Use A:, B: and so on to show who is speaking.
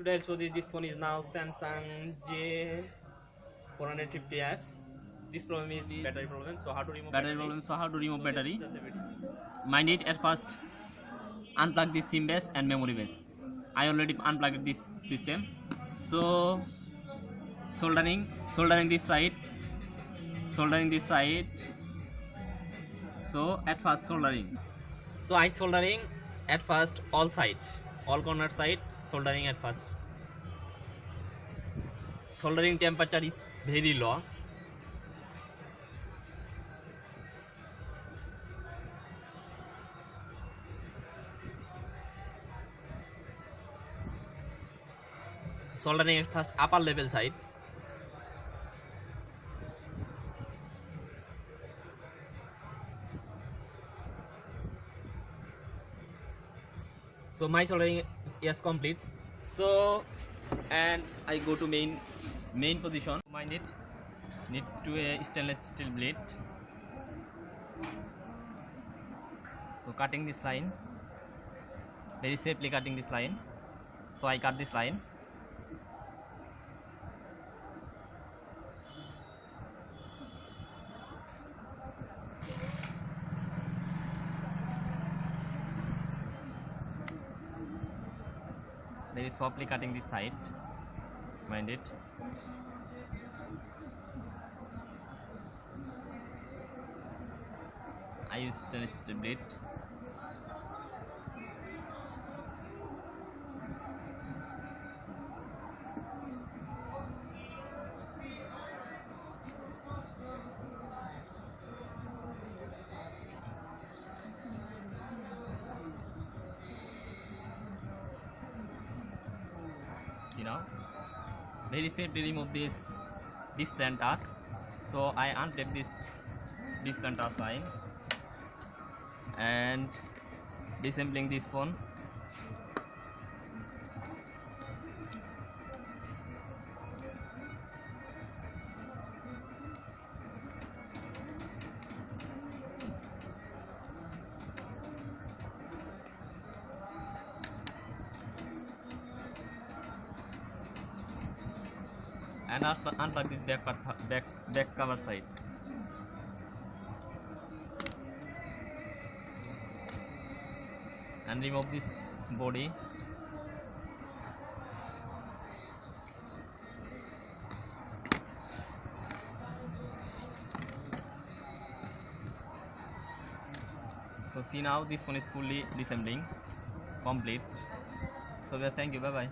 A: today I'll show this phone is now Samsung j415f. This problem is battery problem. So how to remove battery?
B: Mind it, at first unplug this SIM base and memory base. I already unplugged this system. So soldering this side. So at first soldering. So I soldering at first all corner side, soldering at first. Soldering temperature is very low. Soldering at first upper level side. So my soldering is complete. So and I go to main position. Mind it, need to a stainless steel blade. So cutting this line, very safely cutting this line. So I cut this line. Very softly cutting this side. Mind it. I use stainless steel blade. See now, very safely remove this planters. So I unplug this planters line and disassembling this phone. And unplug this back cover side. And remove this body. So see now this one is fully disassembling complete. So guys, thank you, bye bye.